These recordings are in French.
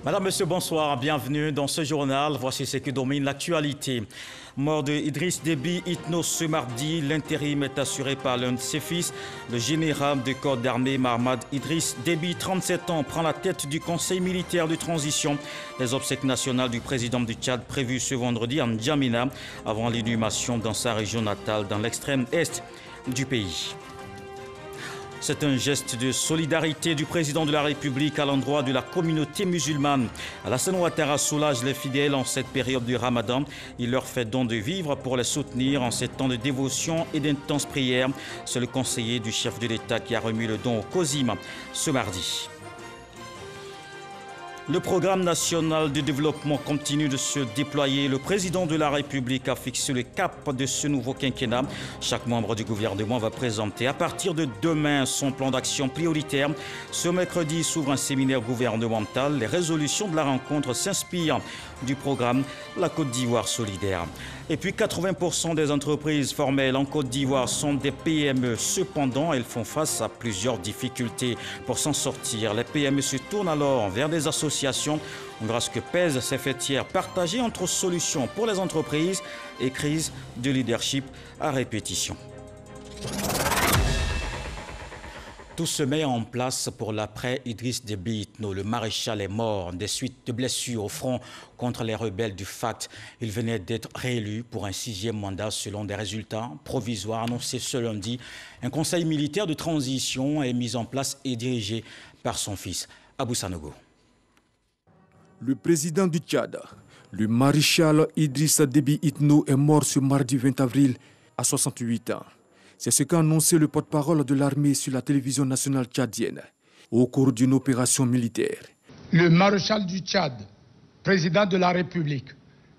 Madame, Monsieur, bonsoir, bienvenue dans ce journal. Voici ce qui domine l'actualité. Mort de Idriss Déby Itno ce mardi, l'intérim est assuré par l'un de ses fils. Le général du corps d'armée Mahamad Idriss Déby, 37 ans, prend la tête du Conseil militaire de transition. Les obsèques nationales du président du Tchad prévues ce vendredi à N'Djamena avant l'inhumation dans sa région natale dans l'extrême est du pays. C'est un geste de solidarité du président de la République à l'endroit de la communauté musulmane. Alassane Ouattara soulage les fidèles en cette période du Ramadan. Il leur fait don de vivre pour les soutenir en ces temps de dévotion et d'intenses prières. C'est le conseiller du chef de l'État qui a remis le don au COSIM ce mardi. Le programme national de développement continue de se déployer. Le président de la République a fixé le cap de ce nouveau quinquennat. Chaque membre du gouvernement va présenter à partir de demain son plan d'action prioritaire. Ce mercredi s'ouvre un séminaire gouvernemental. Les résolutions de la rencontre s'inspirent du programme La Côte d'Ivoire solidaire. Et puis 80% des entreprises formelles en Côte d'Ivoire sont des PME. Cependant, elles font face à plusieurs difficultés. Pour s'en sortir, les PME se tournent alors vers des associations. On verra ce que pèsent ces fêtières partagées entre solutions pour les entreprises et crise de leadership à répétition. Tout se met en place pour l'après Idriss Déby Itno. Le maréchal est mort des suites de blessures au front contre les rebelles du FACT. Il venait d'être réélu pour un 6e mandat selon des résultats provisoires annoncés ce lundi. Un conseil militaire de transition est mis en place et dirigé par son fils, Abou Sanogo. Le président du Tchad, le maréchal Idriss Déby Itno, est mort ce mardi 20 avril à 68 ans. C'est ce qu'a annoncé le porte-parole de l'armée sur la télévision nationale tchadienne au cours d'une opération militaire. Le maréchal du Tchad, président de la République,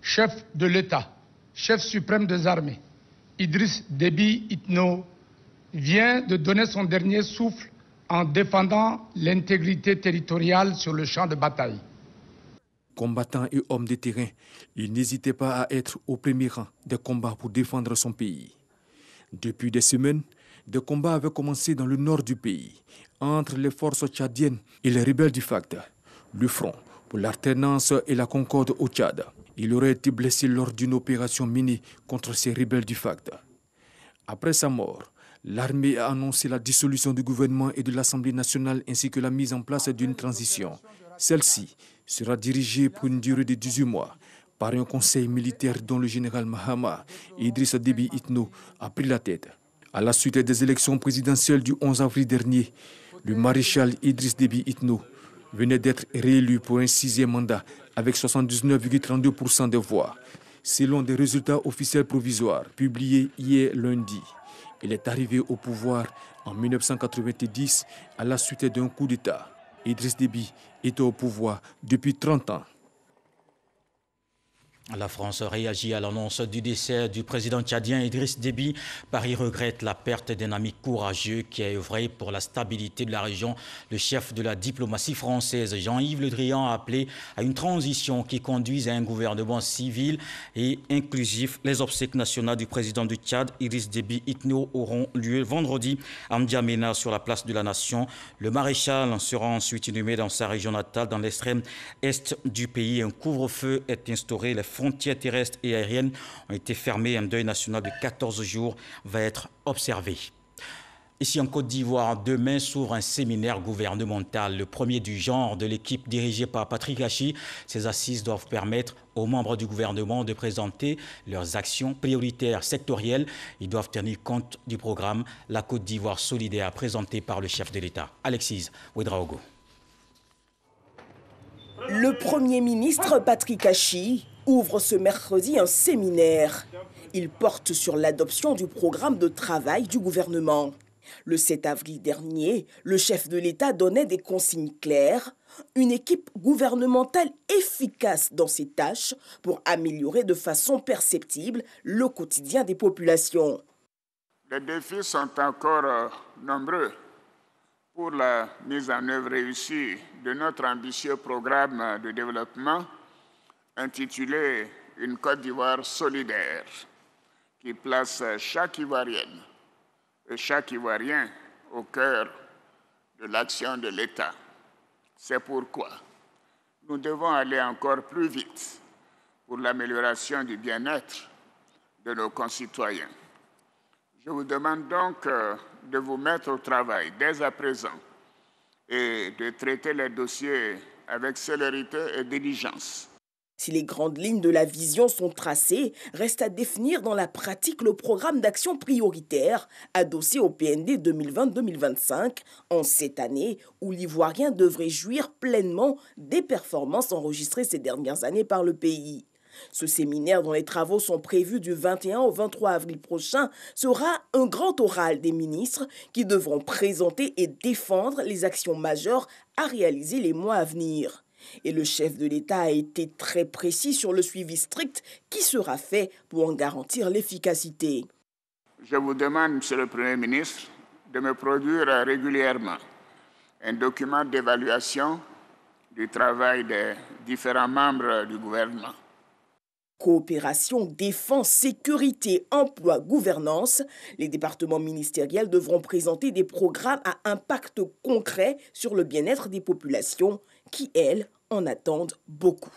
chef de l'État, chef suprême des armées, Idriss Déby Itno, vient de donner son dernier souffle en défendant l'intégrité territoriale sur le champ de bataille. Combattant et homme de terrain, il n'hésitait pas à être au premier rang des combats pour défendre son pays. Depuis des semaines, des combats avaient commencé dans le nord du pays, entre les forces tchadiennes et les rebelles du FACT, le Front pour l'alternance et la concorde au Tchad. Il aurait été blessé lors d'une opération menée contre ces rebelles du FACT. Après sa mort, l'armée a annoncé la dissolution du gouvernement et de l'Assemblée nationale ainsi que la mise en place d'une transition. Celle-ci sera dirigée pour une durée de 18 mois par un conseil militaire dont le général Mahamad Idriss Déby Itno a pris la tête. À la suite des élections présidentielles du 11 avril dernier, le maréchal Idriss Déby Itno venait d'être réélu pour un 6e mandat avec 79,32% des voix, selon des résultats officiels provisoires publiés hier lundi. Il est arrivé au pouvoir en 1990 à la suite d'un coup d'État. Idriss Déby était au pouvoir depuis 30 ans. La France réagit à l'annonce du décès du président tchadien Idriss Déby. Paris regrette la perte d'un ami courageux qui a œuvré pour la stabilité de la région. Le chef de la diplomatie française, Jean-Yves Le Drian, a appelé à une transition qui conduise à un gouvernement civil et inclusif. Les obsèques nationales du président du Tchad, Idriss Déby Itno, auront lieu vendredi à N'Djamena sur la place de la Nation. Le maréchal sera ensuite inhumé dans sa région natale, dans l'extrême est du pays. Un couvre-feu est instauré. Les frontières terrestres et aériennes ont été fermées. Un deuil national de 14 jours va être observé. Ici en Côte d'Ivoire, demain s'ouvre un séminaire gouvernemental, le premier du genre de l'équipe dirigée par Patrick Hachi. Ces assises doivent permettre aux membres du gouvernement de présenter leurs actions prioritaires sectorielles. Ils doivent tenir compte du programme La Côte d'Ivoire solidaire présenté par le chef de l'État, Alexis Ouedraogo. Le Premier ministre Patrick Hachi ouvre ce mercredi un séminaire. Il porte sur l'adoption du programme de travail du gouvernement. Le 7 avril dernier, le chef de l'État donnait des consignes claires, une équipe gouvernementale efficace dans ses tâches pour améliorer de façon perceptible le quotidien des populations. Les défis sont encore nombreux pour la mise en œuvre réussie de notre ambitieux programme de développement intitulé « Une Côte d'Ivoire solidaire » qui place chaque Ivoirienne et chaque Ivoirien au cœur de l'action de l'État. C'est pourquoi nous devons aller encore plus vite pour l'amélioration du bien-être de nos concitoyens. Je vous demande donc de vous mettre au travail dès à présent et de traiter les dossiers avec célérité et diligence. Si les grandes lignes de la vision sont tracées, reste à définir dans la pratique le programme d'action prioritaire adossé au PND 2020-2025 en cette année où l'Ivoirien devrait jouir pleinement des performances enregistrées ces dernières années par le pays. Ce séminaire dont les travaux sont prévus du 21 au 23 avril prochain sera un grand oral des ministres qui devront présenter et défendre les actions majeures à réaliser les mois à venir. Et le chef de l'État a été très précis sur le suivi strict qui sera fait pour en garantir l'efficacité. Je vous demande, Monsieur le Premier ministre, de me produire régulièrement un document d'évaluation du travail des différents membres du gouvernement. Coopération, défense, sécurité, emploi, gouvernance, les départements ministériels devront présenter des programmes à impact concret sur le bien-être des populations qui, elles, en attendent beaucoup.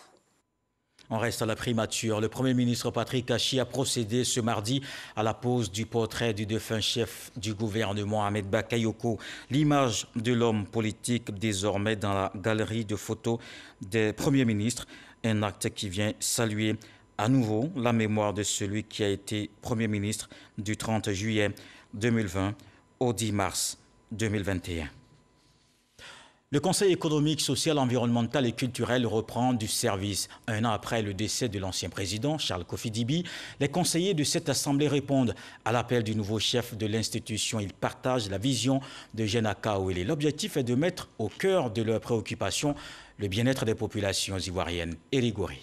On reste à la primature. Le Premier ministre Patrick Kachis a procédé ce mardi à la pose du portrait du défunt chef du gouvernement Ahmed Bakayoko, l'image de l'homme politique désormais dans la galerie de photos des premiers ministres, un acte qui vient saluer à nouveau la mémoire de celui qui a été Premier ministre du 30 juillet 2020 au 10 mars 2021. Le Conseil économique, social, environnemental et culturel reprend du service. Un an après le décès de l'ancien président, Charles Kofi Dibi, les conseillers de cette assemblée répondent à l'appel du nouveau chef de l'institution. Ils partagent la vision de Gena Kaouélé. L'objectif est de mettre au cœur de leurs préoccupations le bien-être des populations ivoiriennes. Érigoré.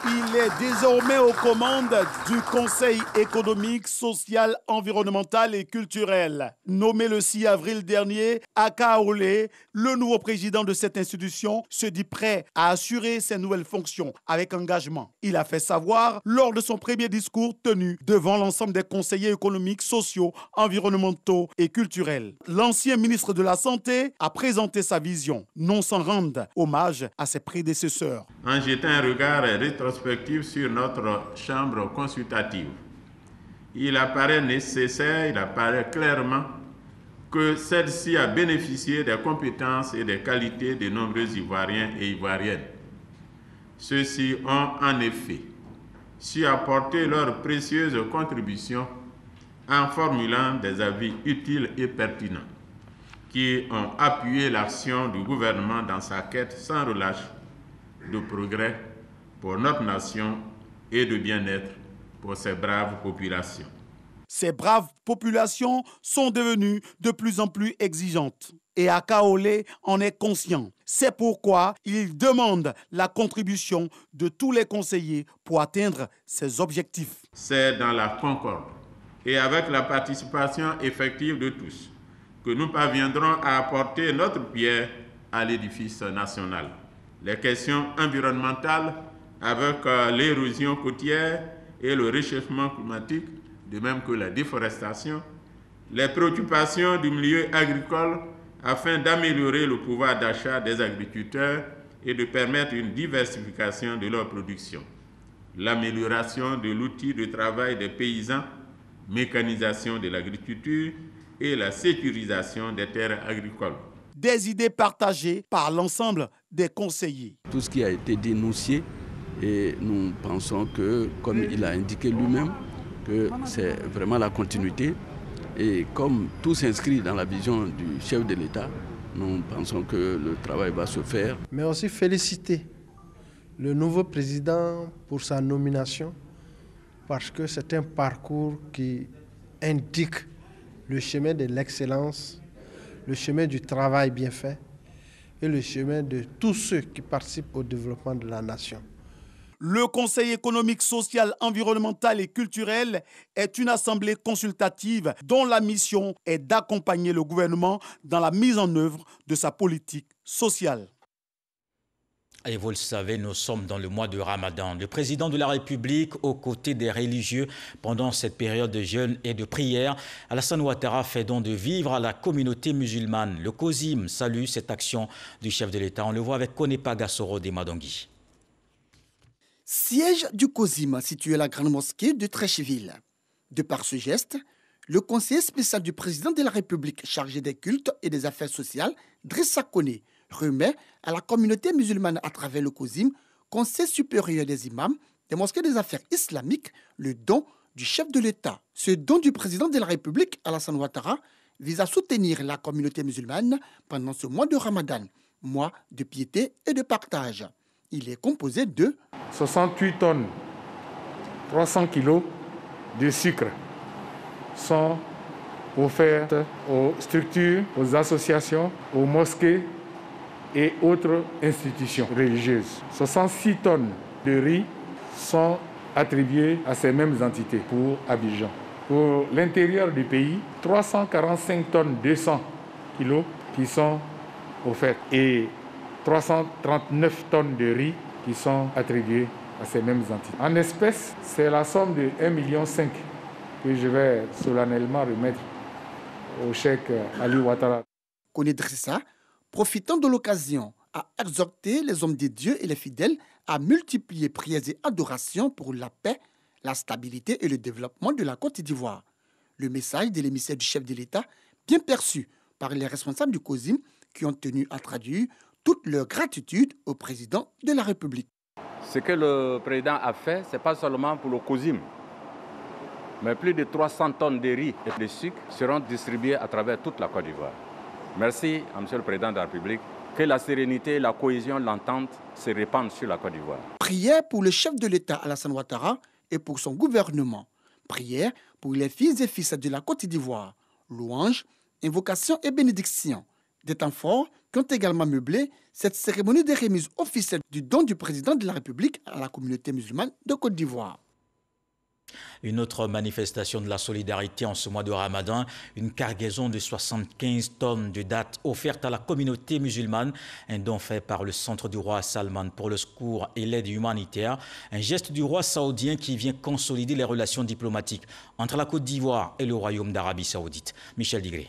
Il est désormais aux commandes du Conseil économique, social, environnemental et culturel. Nommé le 6 avril dernier, Akaolé, le nouveau président de cette institution, se dit prêt à assurer ses nouvelles fonctions avec engagement. Il a fait savoir lors de son premier discours tenu devant l'ensemble des conseillers économiques, sociaux, environnementaux et culturels. L'ancien ministre de la Santé a présenté sa vision, non sans rendre hommage à ses prédécesseurs. En jetant un regard rétrospectif sur notre chambre consultative, il apparaît nécessaire, il apparaît clairement que celle-ci a bénéficié des compétences et des qualités de nombreux Ivoiriens et Ivoiriennes. Ceux-ci ont en effet su apporter leurs précieuses contributions en formulant des avis utiles et pertinents qui ont appuyé l'action du gouvernement dans sa quête sans relâche de progrès pour notre nation et de bien-être pour ces braves populations. Ces braves populations sont devenues de plus en plus exigeantes et Akaolé en est conscient. C'est pourquoi il demande la contribution de tous les conseillers pour atteindre ces objectifs. C'est dans la concorde et avec la participation effective de tous que nous parviendrons à apporter notre pierre à l'édifice national. Les questions environnementales avec l'érosion côtière et le réchauffement climatique, de même que la déforestation, les préoccupations du milieu agricole afin d'améliorer le pouvoir d'achat des agriculteurs et de permettre une diversification de leur production, l'amélioration de l'outil de travail des paysans, mécanisation de l'agriculture et la sécurisation des terres agricoles. Des idées partagées par l'ensemble des conseillers. Tout ce qui a été dénoncé, et nous pensons que, comme il a indiqué lui-même, que c'est vraiment la continuité. Et comme tout s'inscrit dans la vision du chef de l'État, nous pensons que le travail va se faire. Mais aussi féliciter le nouveau président pour sa nomination, parce que c'est un parcours qui indique le chemin de l'excellence, le chemin du travail bien fait et le chemin de tous ceux qui participent au développement de la nation. Le Conseil économique, social, environnemental et culturel est une assemblée consultative dont la mission est d'accompagner le gouvernement dans la mise en œuvre de sa politique sociale. Et vous le savez, nous sommes dans le mois de Ramadan. Le président de la République, aux côtés des religieux, pendant cette période de jeûne et de prière, Alassane Ouattara fait don de vivre à la communauté musulmane. Le COSIM salue cette action du chef de l'État. On le voit avec Konepa Gassoro de Madangui. Siège du COSIM situé à la grande mosquée de Trécheville. De par ce geste, le conseiller spécial du président de la République chargé des cultes et des affaires sociales, Drissa Koné, remet à la communauté musulmane à travers le COSIM, Conseil supérieur des imams, des mosquées des affaires islamiques, le don du chef de l'État. Ce don du président de la République, Alassane Ouattara, vise à soutenir la communauté musulmane pendant ce mois de Ramadan, mois de piété et de partage. Il est composé de 68 tonnes, 300 kilos de sucre sont offertes aux structures, aux associations, aux mosquées et autres institutions religieuses. 66 tonnes de riz sont attribuées à ces mêmes entités pour Abidjan. Pour l'intérieur du pays, 345 tonnes 200 kilos qui sont offertes et 339 tonnes de riz qui sont attribuées à ces mêmes entités. En espèces, c'est la somme de 1,5 million que je vais solennellement remettre au cheikh Ali Ouattara. Koné Drissa, profitant de l'occasion, a exhorté les hommes de Dieu et les fidèles à multiplier prières et adorations pour la paix, la stabilité et le développement de la Côte d'Ivoire. Le message de l'émissaire du chef de l'État, bien perçu par les responsables du COSIM qui ont tenu à traduire toute leur gratitude au président de la République. Ce que le président a fait, ce n'est pas seulement pour le COSIM, mais plus de 300 tonnes de riz et de sucre seront distribuées à travers toute la Côte d'Ivoire. Merci à M. le Président de la République. Que la sérénité, la cohésion, l'entente se répandent sur la Côte d'Ivoire. Prière pour le chef de l'État Alassane Ouattara et pour son gouvernement. Prière pour les filles et fils de la Côte d'Ivoire. Louanges, invocations et bénédictions. Des temps forts qui ont également meublé cette cérémonie de remise officielle du don du président de la République à la communauté musulmane de Côte d'Ivoire. Une autre manifestation de la solidarité en ce mois de Ramadan, une cargaison de 75 tonnes de dattes offertes à la communauté musulmane, un don fait par le Centre du roi Salman pour le secours et l'aide humanitaire, un geste du roi saoudien qui vient consolider les relations diplomatiques entre la Côte d'Ivoire et le Royaume d'Arabie saoudite. Michel Digré.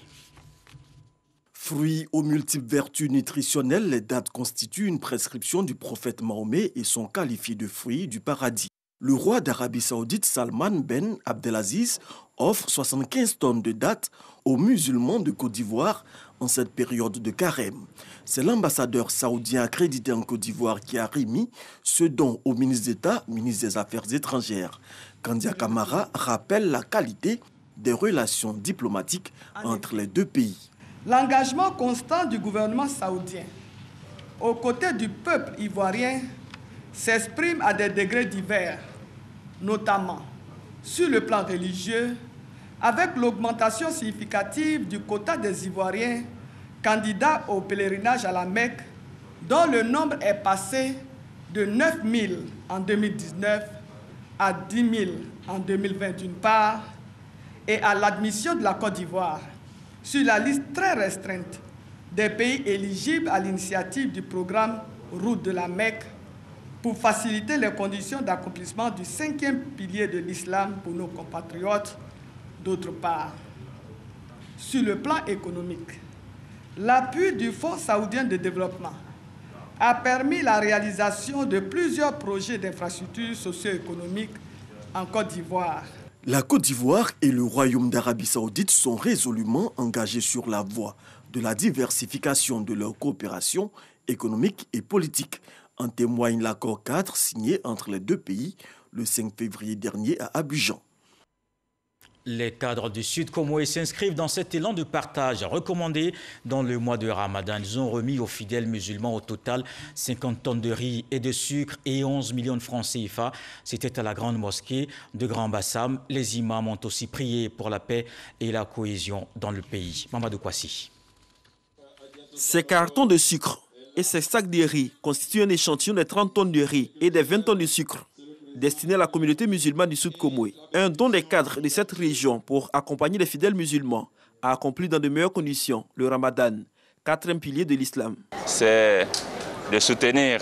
Fruits aux multiples vertus nutritionnelles, les dattes constituent une prescription du prophète Mahomet et sont qualifiées de fruits du paradis. Le roi d'Arabie saoudite Salman Ben Abdelaziz offre 75 tonnes de dattes aux musulmans de Côte d'Ivoire en cette période de carême. C'est l'ambassadeur saoudien accrédité en Côte d'Ivoire qui a remis ce don au ministre d'État, ministre des Affaires étrangères. Kandia Kamara rappelle la qualité des relations diplomatiques entre les deux pays. L'engagement constant du gouvernement saoudien aux côtés du peuple ivoirien s'exprime à des degrés divers, notamment sur le plan religieux, avec l'augmentation significative du quota des Ivoiriens candidats au pèlerinage à la Mecque, dont le nombre est passé de 9 000 en 2019 à 10 000 en 2020 d'une part, et à l'admission de la Côte d'Ivoire sur la liste très restreinte des pays éligibles à l'initiative du programme Route de la Mecque, pour faciliter les conditions d'accomplissement du 5e pilier de l'islam pour nos compatriotes. D'autre part, sur le plan économique, l'appui du Fonds saoudien de développement a permis la réalisation de plusieurs projets d'infrastructures socio-économiques en Côte d'Ivoire. La Côte d'Ivoire et le Royaume d'Arabie saoudite sont résolument engagés sur la voie de la diversification de leur coopération économique et politique. En témoigne l'accord 4 signé entre les deux pays le 5 février dernier à Abidjan. Les cadres du Sud Comoé s'inscrivent dans cet élan de partage recommandé dans le mois de Ramadan. Ils ont remis aux fidèles musulmans au total 50 tonnes de riz et de sucre et 11 millions de francs CFA. C'était à la grande mosquée de Grand Bassam. Les imams ont aussi prié pour la paix et la cohésion dans le pays. Mamadou Kwasi. Ces cartons de sucre et ces sacs de riz constituent un échantillon de 30 tonnes de riz et de 20 tonnes de sucre destinés à la communauté musulmane du Sud Comoé. Un don des cadres de cette région pour accompagner les fidèles musulmans à accomplir dans de meilleures conditions le Ramadan, 4e pilier de l'islam. C'est de soutenir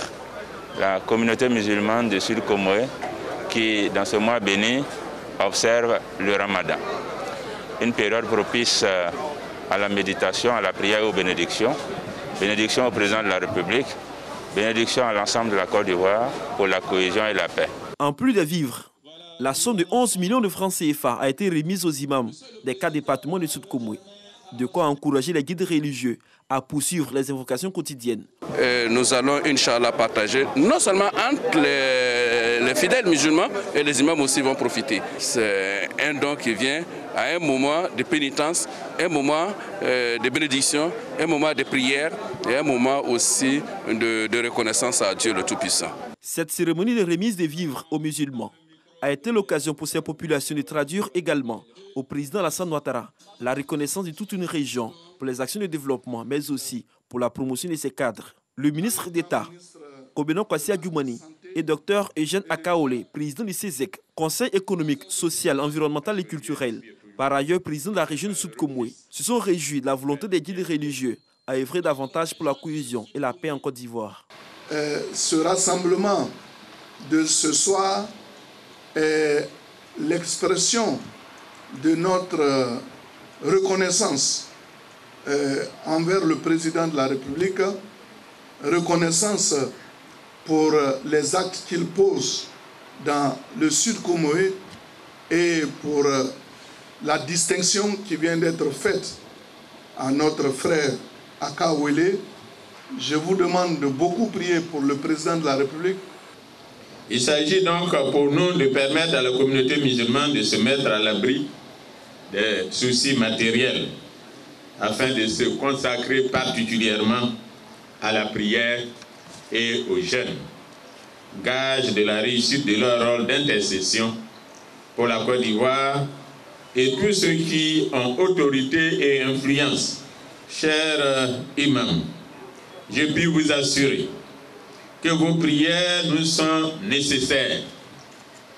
la communauté musulmane de Sud Comoé qui, dans ce mois béni, observe le Ramadan. Une période propice à la méditation, à la prière et aux bénédictions. Bénédiction au président de la République, bénédiction à l'ensemble de la Côte d'Ivoire pour la cohésion et la paix. En plus de vivres, la somme de 11 millions de francs CFA a été remise aux imams des 4 départements de Sud Comoé. De quoi encourager les guides religieux à poursuivre les invocations quotidiennes. Nous allons, Inch'Allah, partager, non seulement entre les fidèles musulmans, et les imams aussi vont profiter. C'est un don qui vient à un moment de pénitence, un moment de bénédiction, un moment de prière et un moment aussi de reconnaissance à Dieu le Tout-Puissant. Cette cérémonie de remise des vivres aux musulmans a été l'occasion pour ces populations de traduire également au président Alassane Ouattara la reconnaissance de toute une région pour les actions de développement, mais aussi pour la promotion de ses cadres. Le ministre d'État, Kobeno Kwasi Adjoumani, et Dr Eugène Akaolé, président du CESEC, Conseil économique, social, environnemental et culturel, par ailleurs président de la région de Sud Comoé, se sont réjouis de la volonté des guides religieux à œuvrer davantage pour la cohésion et la paix en Côte d'Ivoire. Ce rassemblement de ce soir est l'expression de notre reconnaissance envers le président de la République, reconnaissance pour les actes qu'il pose dans le Sud Comoé et pour la distinction qui vient d'être faite à notre frère Akaolé. Je vous demande de beaucoup prier pour le président de la République. Il s'agit donc pour nous de permettre à la communauté musulmane de se mettre à l'abri des soucis matériels afin de se consacrer particulièrement à la prière et aux jeunes, gage de la réussite de leur rôle d'intercession pour la Côte d'Ivoire et tous ceux qui ont autorité et influence. Chers imams, je puis vous assurer que vos prières nous sont nécessaires.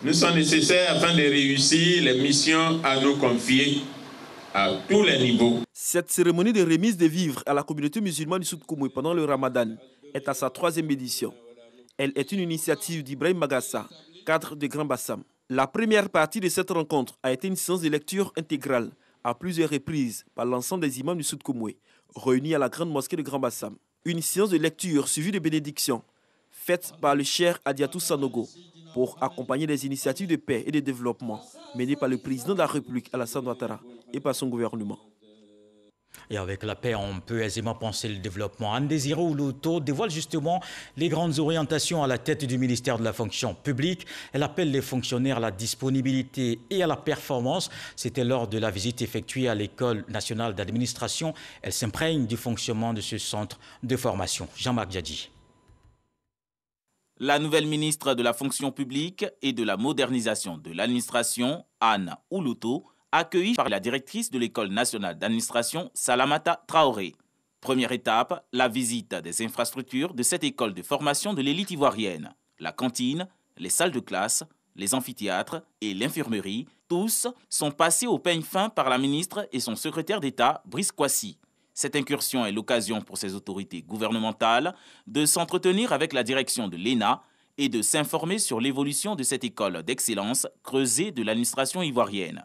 Nous sont nécessaires afin de réussir les missions à nous confier à tous les niveaux. Cette cérémonie de remise des vivres à la communauté musulmane du Sud Comoé pendant le Ramadan est à sa 3e édition. Elle est une initiative d'Ibrahim Magassa, cadre de Grand Bassam. La première partie de cette rencontre a été une séance de lecture intégrale à plusieurs reprises par l'ensemble des imams du Sud Comoé, réunis à la grande mosquée de Grand Bassam. Une séance de lecture suivie de bénédictions faite par le cheikh Adiatou Sanogo pour accompagner les initiatives de paix et de développement menées par le président de la République Alassane Ouattara et par son gouvernement. Et avec la paix, on peut aisément penser le développement. Anne Désiré Oulouto dévoile justement les grandes orientations à la tête du ministère de la fonction publique. Elle appelle les fonctionnaires à la disponibilité et à la performance. C'était lors de la visite effectuée à l'École nationale d'administration. Elle s'imprègne du fonctionnement de ce centre de formation. Jean-Marc Diadji. La nouvelle ministre de la fonction publique et de la modernisation de l'administration, Anne Oulouto, accueillie par la directrice de l'École nationale d'administration, Salamata Traoré. Première étape, la visite des infrastructures de cette école de formation de l'élite ivoirienne. La cantine, les salles de classe, les amphithéâtres et l'infirmerie, tous sont passés au peigne fin par la ministre et son secrétaire d'État, Brice Kwasi. Cette incursion est l'occasion pour ces autorités gouvernementales de s'entretenir avec la direction de l'ENA et de s'informer sur l'évolution de cette école d'excellence creusée de l'administration ivoirienne.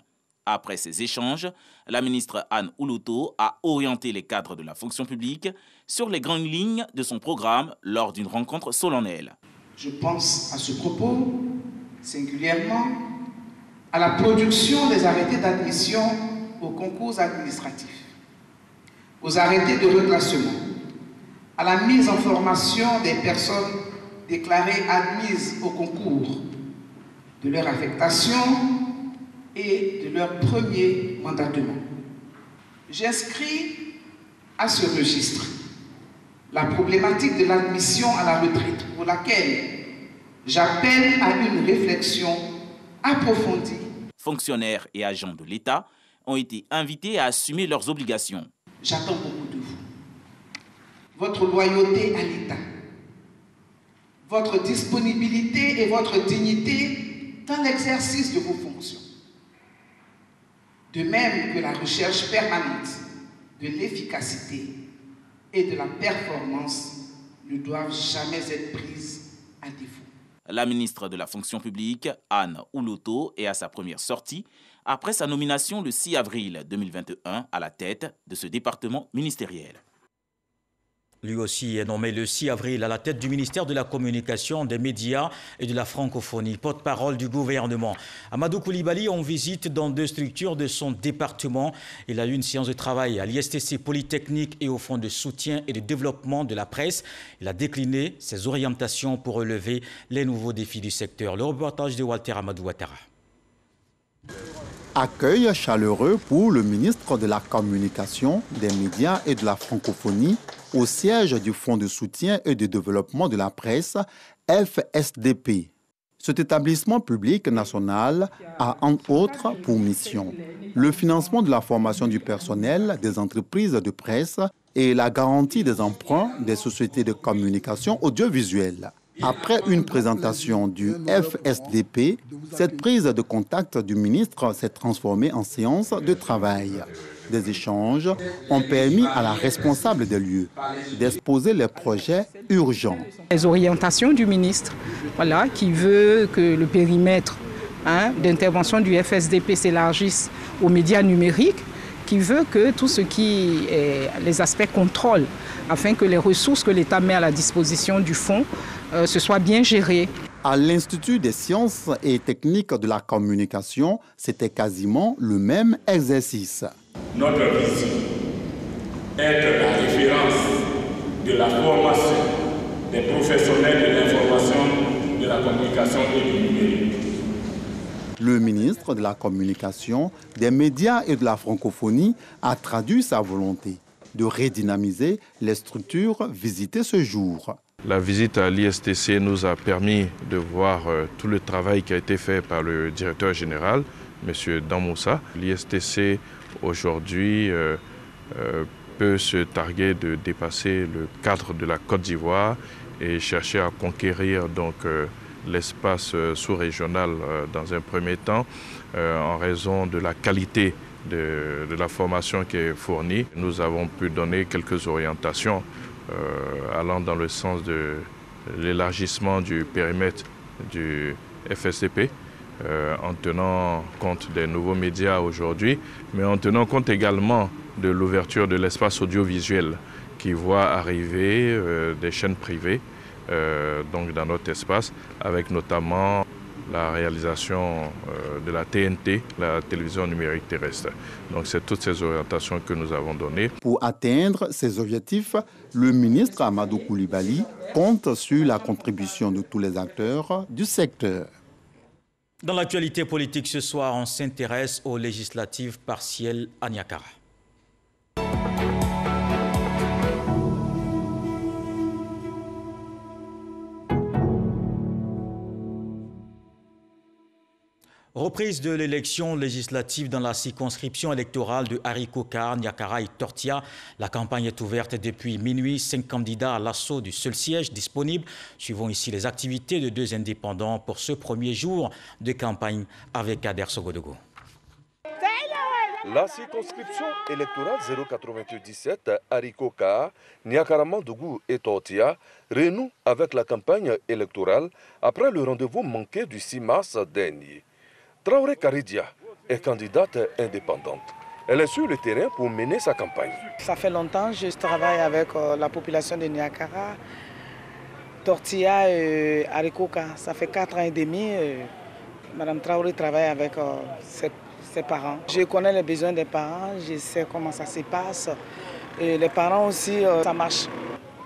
Après ces échanges, la ministre Anne Oulouto a orienté les cadres de la fonction publique sur les grandes lignes de son programme lors d'une rencontre solennelle. Je pense à ce propos singulièrement à la production des arrêtés d'admission aux concours administratifs, aux arrêtés de reclassement, à la mise en formation des personnes déclarées admises au concours, de leur affectation et de leur premier mandatement. J'inscris à ce registre la problématique de l'admission à la retraite, pour laquelle j'appelle à une réflexion approfondie. Fonctionnaires et agents de l'État ont été invités à assumer leurs obligations. J'attends beaucoup de vous. Votre loyauté à l'État, votre disponibilité et votre dignité dans l'exercice de vos fonctions. De même que la recherche permanente de l'efficacité et de la performance ne doivent jamais être prises à défaut. La ministre de la fonction publique, Anne Oulouto, est à sa première sortie après sa nomination le 6 avril 2021 à la tête de ce département ministériel. Lui aussi est nommé le 6 avril à la tête du ministère de la Communication, des Médias et de la Francophonie, porte-parole du gouvernement. Amadou Koulibaly en visite dans 2 structures de son département. Il a eu une séance de travail à l'ISTC Polytechnique et au Fonds de soutien et de développement de la presse. Il a décliné ses orientations pour relever les nouveaux défis du secteur. Le reportage de Walter Amadou Ouattara. Accueil chaleureux pour le ministre de la Communication, des Médias et de la Francophonie au siège du Fonds de soutien et de développement de la presse, FSDP. Cet établissement public national a entre autres pour mission le financement de la formation du personnel des entreprises de presse et la garantie des emprunts des sociétés de communication audiovisuelle. Après une présentation du FSDP, cette prise de contact du ministre s'est transformée en séance de travail. Des échanges ont permis à la responsable des lieux d'exposer les projets urgents. Les orientations du ministre, voilà, qui veut que le périmètre d'intervention du FSDP s'élargisse aux médias numériques, qui veut que tout ce qui est les aspects contrôle, afin que les ressources que l'État met à la disposition du fonds se soient bien gérées. À l'Institut des sciences et techniques de la communication, c'était quasiment le même exercice. Notre vision, être la référence de la formation des professionnels de l'information, de la communication et du numérique. Le ministre de la Communication, des Médias et de la Francophonie a traduit sa volonté de redynamiser les structures visitées ce jour. La visite à l'ISTC nous a permis de voir tout le travail qui a été fait par le directeur général, M. Damoussa. L'ISTC aujourd'hui peut se targuer de dépasser le cadre de la Côte d'Ivoire et chercher à conquérir donc l'espace sous-régional dans un premier temps en raison de la qualité de la formation qui est fournie. Nous avons pu donner quelques orientations allant dans le sens de l'élargissement du périmètre du FSDP en tenant compte des nouveaux médias aujourd'hui, mais en tenant compte également de l'ouverture de l'espace audiovisuel qui voit arriver des chaînes privées donc dans notre espace, avec notamment la réalisation de la TNT, la télévision numérique terrestre. Donc c'est toutes ces orientations que nous avons données. Pour atteindre ces objectifs, le ministre Amadou Koulibaly compte sur la contribution de tous les acteurs du secteur. Dans l'actualité politique ce soir, on s'intéresse aux législatives partielles à Niakara. Reprise de l'élection législative dans la circonscription électorale de Harikokar, Niakara et Tortia. La campagne est ouverte depuis minuit. 5 candidats à l'assaut du seul siège disponible. Suivons ici les activités de 2 indépendants pour ce premier jour de campagne avec Kader Sogodogo. La circonscription électorale 097 Harikokar, Niakara-Mandougou et Tortia renoue avec la campagne électorale après le rendez-vous manqué du 6 mars dernier. Traoré Karidia est candidate indépendante. Elle est sur le terrain pour mener sa campagne. Ça fait longtemps que je travaille avec la population de Niakara, Tortia et Harikokar. Ça fait 4 ans et demi. Madame Traoré travaille avec ses parents. Je connais les besoins des parents, je sais comment ça se passe. Et les parents aussi, ça marche.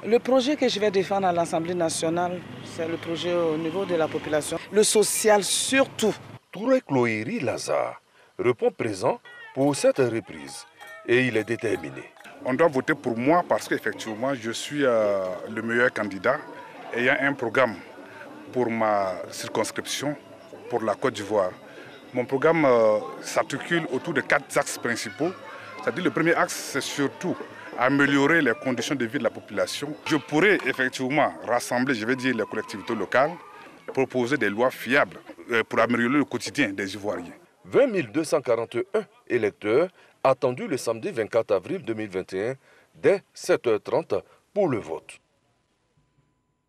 Le projet que je vais défendre à l'Assemblée nationale, c'est le projet au niveau de la population. Le social surtout. Touré Chloéry Lazare répond présent pour cette reprise et il est déterminé. On doit voter pour moi parce qu'effectivement je suis le meilleur candidat ayant un programme pour ma circonscription, pour la Côte d'Ivoire. Mon programme s'articule autour de 4 axes principaux. C'est-à-dire le premier axe, c'est surtout améliorer les conditions de vie de la population. Je pourrais effectivement rassembler, je vais dire, les collectivités locales, proposer des lois fiables pour améliorer le quotidien des Ivoiriens. 20 241 électeurs attendus le samedi 24 avril 2021 dès 7h30 pour le vote.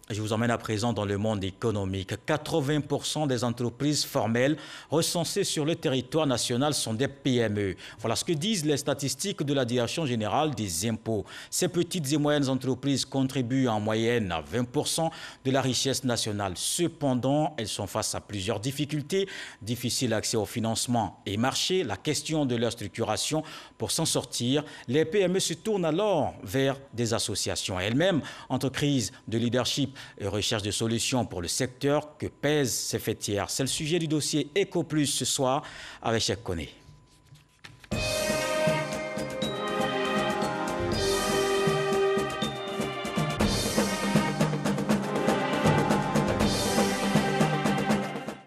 Je vous emmène à présent dans le monde économique. 80% des entreprises formelles recensées sur le territoire national sont des PME. Voilà ce que disent les statistiques de la Direction générale des impôts. Ces petites et moyennes entreprises contribuent en moyenne à 20% de la richesse nationale. Cependant, elles sont face à plusieurs difficultés. Difficile accès au financement et marché, la question de leur structuration. Pour s'en sortir, les PME se tournent alors vers des associations. Elles-mêmes, entreprises de leadership et recherche de solutions pour le secteur que pèsent ces fêtières. C'est le sujet du dossier EcoPlus ce soir avec Cheikh Koné.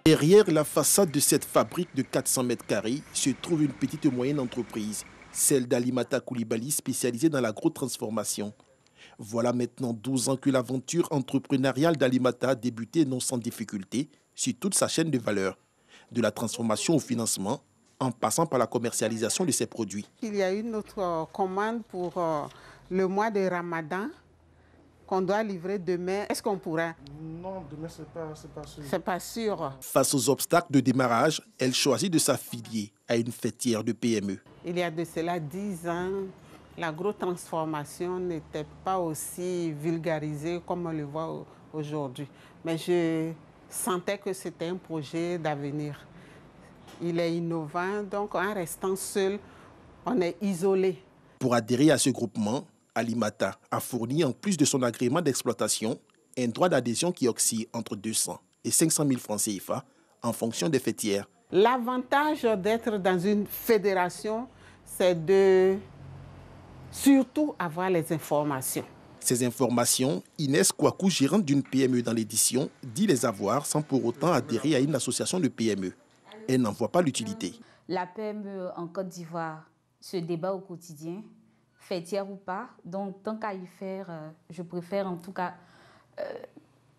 Derrière la façade de cette fabrique de 400 mètres carrés se trouve une petite et moyenne entreprise, celle d'Alimata Koulibaly, spécialisée dans l'agrotransformation. Voilà maintenant 12 ans que l'aventure entrepreneuriale d'Alimata a débuté non sans difficulté sur toute sa chaîne de valeur, de la transformation au financement, en passant par la commercialisation de ses produits. Il y a une autre commande pour le mois de Ramadan qu'on doit livrer demain. Est-ce qu'on pourra? Non, demain, c'est pas sûr. C'est pas sûr. Face aux obstacles de démarrage, elle choisit de s'affilier à une fêtière de PME. Il y a de cela 10 ans, l'agrotransformation n'était pas aussi vulgarisée comme on le voit aujourd'hui. Mais je sentais que c'était un projet d'avenir. Il est innovant, donc en restant seul, on est isolé. Pour adhérer à ce groupement, Alimata a fourni, en plus de son agrément d'exploitation, un droit d'adhésion qui oscille entre 200 et 500 000 francs CFA en fonction des fêtières. L'avantage d'être dans une fédération, c'est de surtout avoir les informations. Ces informations, Inès Kouakou, gérante d'une PME dans l'édition, dit les avoir sans pour autant adhérer à une association de PME. Elle n'en voit pas l'utilité. La PME en Côte d'Ivoire se débat au quotidien, fêtière ou pas. Donc, tant qu'à y faire, je préfère en tout cas,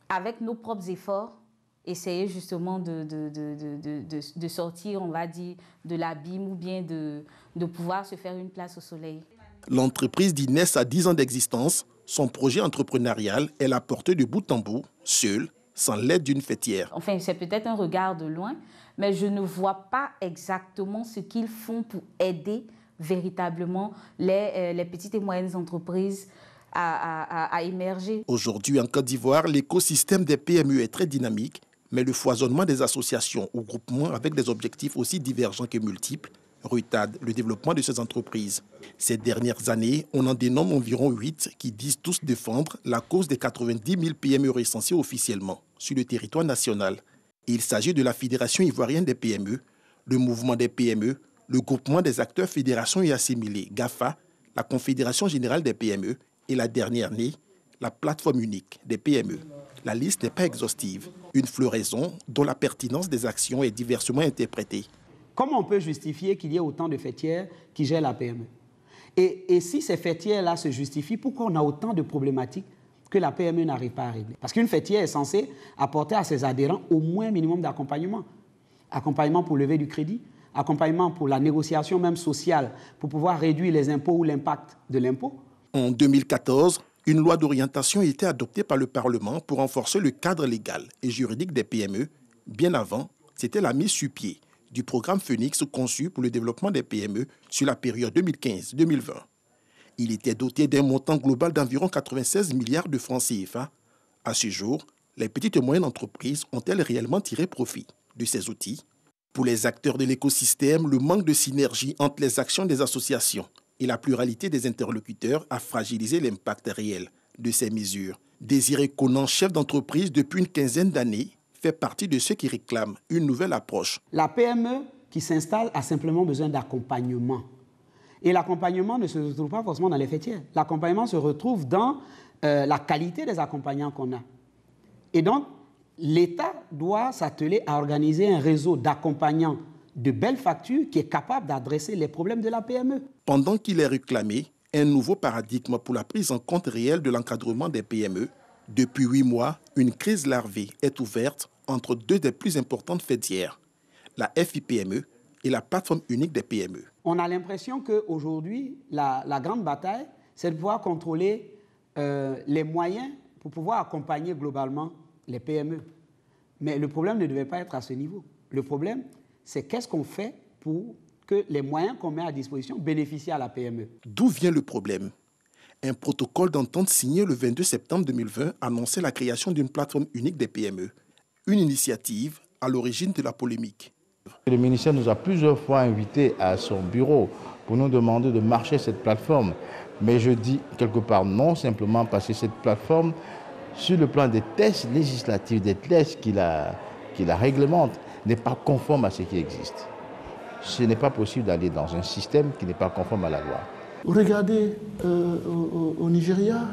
avec nos propres efforts, essayer justement de sortir, on va dire, de l'abîme ou bien de pouvoir se faire une place au soleil. L'entreprise d'Inès a 10 ans d'existence. Son projet entrepreneurial, elle a porté de bout en bout, seule, sans l'aide d'une fêtière. Enfin, c'est peut-être un regard de loin, mais je ne vois pas exactement ce qu'ils font pour aider véritablement les petites et moyennes entreprises à émerger. Aujourd'hui, en Côte d'Ivoire, l'écosystème des PME est très dynamique, mais le foisonnement des associations ou groupements avec des objectifs aussi divergents que multiples retarde le développement de ces entreprises. Ces dernières années, on en dénomme environ 8 qui disent tous défendre la cause des 90 000 PME recensées officiellement sur le territoire national. Il s'agit de la Fédération ivoirienne des PME, le Mouvement des PME, le Groupement des acteurs fédérations et assimilés, GAFA, la Confédération générale des PME et la dernière née, la Plateforme unique des PME. La liste n'est pas exhaustive, une floraison dont la pertinence des actions est diversement interprétée. Comment on peut justifier qu'il y ait autant de fêtières qui gèrent la PME? Et si ces fêtières-là se justifient, pourquoi on a autant de problématiques que la PME n'arrive pas à régler? Parce qu'une fêtière est censée apporter à ses adhérents au moins un minimum d'accompagnement. Accompagnement pour lever du crédit, accompagnement pour la négociation même sociale, pour pouvoir réduire les impôts ou l'impact de l'impôt. En 2014, une loi d'orientation a été adoptée par le Parlement pour renforcer le cadre légal et juridique des PME. Bien avant, c'était la mise sur pied du programme Phoenix conçu pour le développement des PME sur la période 2015-2020. Il était doté d'un montant global d'environ 96 milliards de francs CFA. À ce jour, les petites et moyennes entreprises ont-elles réellement tiré profit de ces outils? Pour les acteurs de l'écosystème, le manque de synergie entre les actions des associations et la pluralité des interlocuteurs a fragilisé l'impact réel de ces mesures. Désiré Conan, chef d'entreprise depuis une quinzaine d'années, fait partie de ceux qui réclament une nouvelle approche. La PME qui s'installe a simplement besoin d'accompagnement. Et l'accompagnement ne se retrouve pas forcément dans les fêtières. L'accompagnement se retrouve dans la qualité des accompagnants qu'on a. Et donc, l'État doit s'atteler à organiser un réseau d'accompagnants de belles factures qui est capable d'adresser les problèmes de la PME. Pendant qu'il est réclamé un nouveau paradigme pour la prise en compte réelle de l'encadrement des PME, depuis 8 mois, une crise larvée est ouverte entre deux des plus importantes fêtières, la FIPME et la Plateforme unique des PME. On a l'impression qu'aujourd'hui, la grande bataille, c'est de pouvoir contrôler les moyens pour pouvoir accompagner globalement les PME. Mais le problème ne devait pas être à ce niveau. Le problème, c'est qu'est-ce qu'on fait pour que les moyens qu'on met à disposition bénéficient à la PME. D'où vient le problème? Un protocole d'entente signé le 22 septembre 2020 annonçait la création d'une plateforme unique des PME, une initiative à l'origine de la polémique. Le ministère nous a plusieurs fois invités à son bureau pour nous demander de marcher cette plateforme. Mais je dis quelque part non, simplement parce que cette plateforme, sur le plan des tests législatifs, des tests qui la réglementent, n'est pas conforme à ce qui existe. Ce n'est pas possible d'aller dans un système qui n'est pas conforme à la loi. Regardez au Nigeria,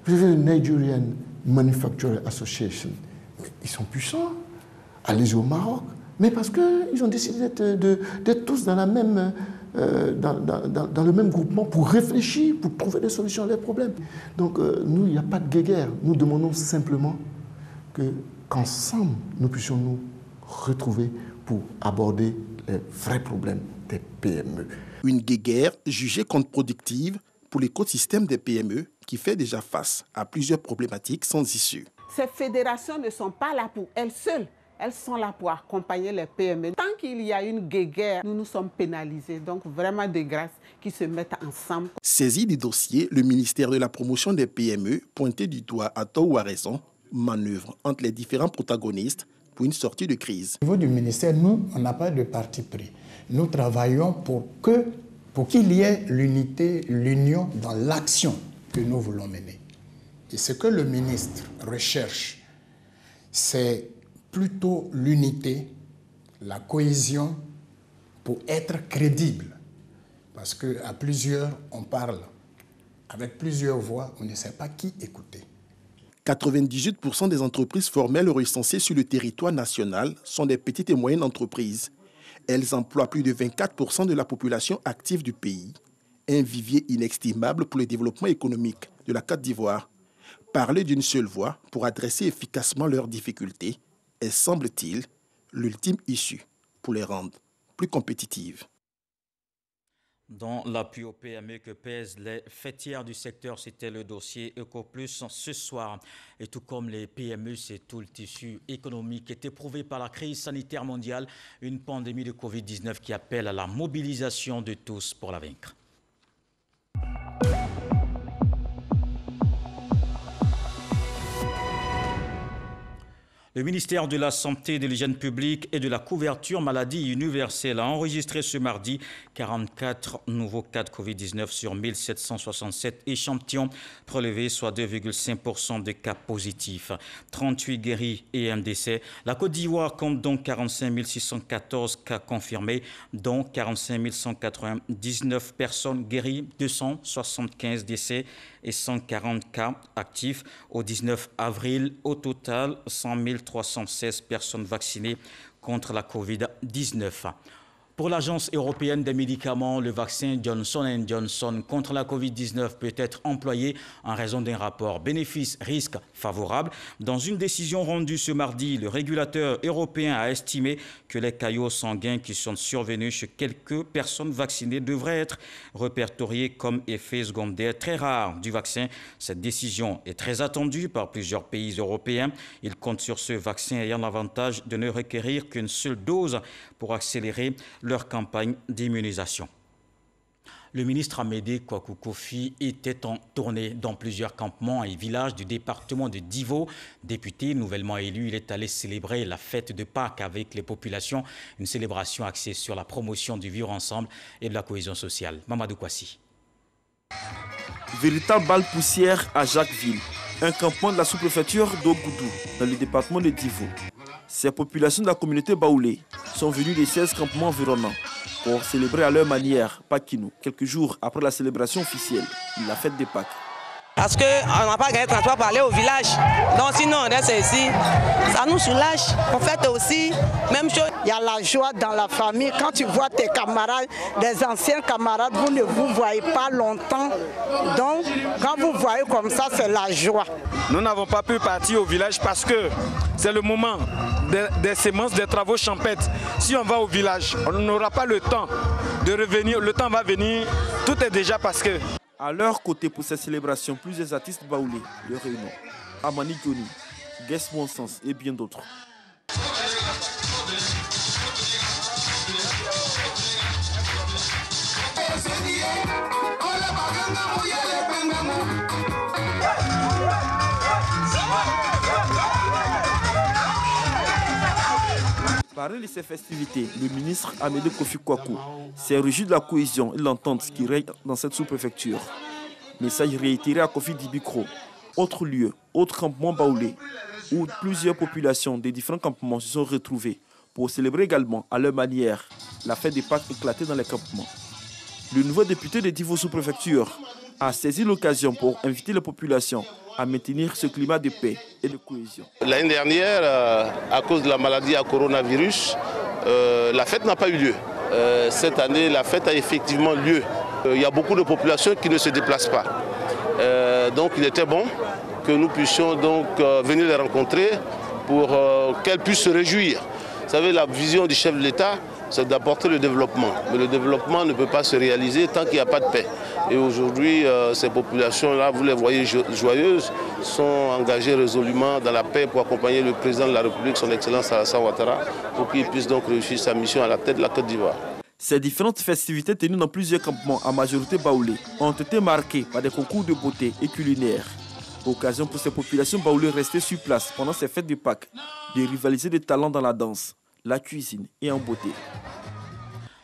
vous avez le Nigerian Manufacturing Association. Ils sont puissants. Allez-y au Maroc. Mais parce qu'ils ont décidé d'être tous dans, dans le même groupement pour réfléchir, pour trouver des solutions à leurs problèmes. Donc nous, il n'y a pas de guéguerre. Nous demandons simplement qu'ensemble, nous puissions nous retrouver pour aborder les vrais problèmes des PME. Une guéguerre jugée contre-productive pour l'écosystème des PME qui fait déjà face à plusieurs problématiques sans issue. Ces fédérations ne sont pas là pour elles seules. Elles sont là pour accompagner les PME. Tant qu'il y a une guéguerre, nous sommes pénalisés. Donc vraiment de grâce qu'ils se mettent ensemble. Saisi du dossier, le ministère de la promotion des PME, pointé du doigt à tort ou à raison, manœuvre entre les différents protagonistes pour une sortie de crise. Au niveau du ministère, nous, on n'a pas de parti pris. Nous travaillons pour qu'il y ait l'unité, l'union dans l'action que nous voulons mener. Et ce que le ministre recherche, c'est plutôt l'unité, la cohésion pour être crédible. Parce qu'à plusieurs, on parle. Avec plusieurs voix, on ne sait pas qui écouter. 98% des entreprises formelles recensées sur le territoire national sont des petites et moyennes entreprises. Elles emploient plus de 24% de la population active du pays. Un vivier inestimable pour le développement économique de la Côte d'Ivoire. Parler d'une seule voix pour adresser efficacement leurs difficultés est, semble-t-il, l'ultime issue pour les rendre plus compétitives. Dans l'appui aux PME que pèsent les fêtières du secteur, c'était le dossier EcoPlus ce soir. Et tout comme les PME, c'est tout le tissu économique éprouvé par la crise sanitaire mondiale, une pandémie de Covid-19 qui appelle à la mobilisation de tous pour la vaincre. Le ministère de la Santé, de l'Hygiène publique et de la couverture maladie universelle a enregistré ce mardi 44 nouveaux cas de Covid-19 sur 1767 échantillons prélevés, soit 2,5% de cas positifs. 38 guéris et un décès. La Côte d'Ivoire compte donc 45 614 cas confirmés, dont 45 199 personnes guéries, 275 décès et 140 cas actifs. Au 19 avril, au total, 100 316 personnes vaccinées contre la Covid-19. Pour l'Agence européenne des médicaments, le vaccin Johnson & Johnson contre la Covid-19 peut être employé en raison d'un rapport bénéfice-risque favorable. Dans une décision rendue ce mardi, le régulateur européen a estimé que les caillots sanguins qui sont survenus chez quelques personnes vaccinées devraient être répertoriés comme effets secondaires très rares du vaccin. Cette décision est très attendue par plusieurs pays européens. Ils comptent sur ce vaccin ayant l'avantage de ne requérir qu'une seule dose pour accélérer leur campagne d'immunisation. Le ministre Amédée Kouakou Kofi était en tournée dans plusieurs campements et villages du département de Divo. Député nouvellement élu, il est allé célébrer la fête de Pâques avec les populations, une célébration axée sur la promotion du vivre ensemble et de la cohésion sociale. Mamadou Kwasi. Véritable balle poussière à Jacquesville, un campement de la sous-préfecture d'Ogoudou, dans le département de Divo. Ces populations de la communauté baoulée sont venues des 16 campements environnants pour célébrer à leur manière Pakinou, quelques jours après la célébration officielle de la fête des Pâques. Parce qu'on n'a pas gagné de transport pour aller au village. Donc sinon on reste ici. Ça nous soulage. En fait aussi, même chose. Il y a la joie dans la famille. Quand tu vois tes camarades, des anciens camarades, vous ne vous voyez pas longtemps. Donc quand vous voyez comme ça, c'est la joie. Nous n'avons pas pu partir au village parce que c'est le moment des semences, des travaux champêtres. Si on va au village, on n'aura pas le temps de revenir. Le temps va venir. Tout est déjà parce que... À leur côté pour ces célébrations, plusieurs artistes baoulés de réunion. Amani Goni, Guess Mon Sens et bien d'autres. Parmi de ces festivités, le ministre Amédée Kofi Kwaku s'est réjoui de la cohésion et de l'entente qui règne dans cette sous-préfecture. Message réitéré à Kofi Dibikro. Autre lieu, autre campement baoulé, où plusieurs populations des différents campements se sont retrouvées pour célébrer également à leur manière la fête des Pâques éclatée dans les campements. Le nouveau député de Divo sous-préfecture a saisi l'occasion pour inviter les populations à maintenir ce climat de paix et de cohésion. L'année dernière, à cause de la maladie à coronavirus, la fête n'a pas eu lieu. Cette année, la fête a effectivement lieu. Il y a beaucoup de populations qui ne se déplacent pas. Donc il était bon que nous puissions donc venir les rencontrer pour qu'elles puissent se réjouir. Vous savez, la vision du chef de l'État, c'est d'apporter le développement. Mais le développement ne peut pas se réaliser tant qu'il n'y a pas de paix. Et aujourd'hui, ces populations-là, vous les voyez joyeuses, sont engagées résolument dans la paix pour accompagner le président de la République, son Excellence Alassane Ouattara, pour qu'il puisse donc réussir sa mission à la tête de la Côte d'Ivoire. Ces différentes festivités tenues dans plusieurs campements à majorité baoulés ont été marquées par des concours de beauté et culinaires. Occasion pour ces populations baoulées restées sur place pendant ces fêtes de Pâques, de rivaliser des talents dans la danse, la cuisine et en beauté.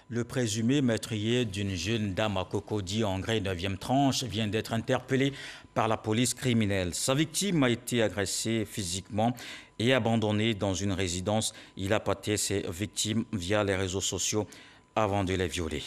Le présumé meurtrier d'une jeune dame à Cocody en Grès 9e tranche vient d'être interpellé par la police criminelle. Sa victime a été agressée physiquement et abandonnée dans une résidence. Il a pâté ses victimes via les réseaux sociaux avant de les violer.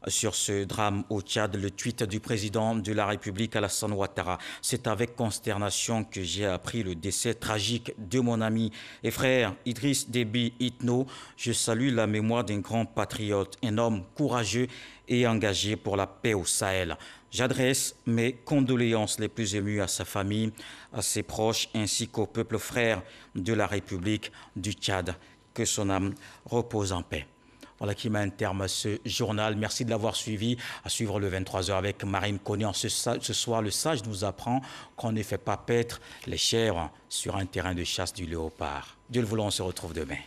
Sur ce drame au Tchad, le tweet du président de la République, Alassane Ouattara. C'est avec consternation que j'ai appris le décès tragique de mon ami et frère Idriss Déby Itno. Je salue la mémoire d'un grand patriote, un homme courageux et engagé pour la paix au Sahel. J'adresse mes condoléances les plus émues à sa famille, à ses proches ainsi qu'au peuple frère de la République du Tchad. Que son âme repose en paix. Voilà qui met un terme à ce journal. Merci de l'avoir suivi. À suivre le 23h avec Marine Connier. Ce soir, le sage nous apprend qu'on ne fait pas paître les chèvres sur un terrain de chasse du léopard. Dieu le voulant, on se retrouve demain.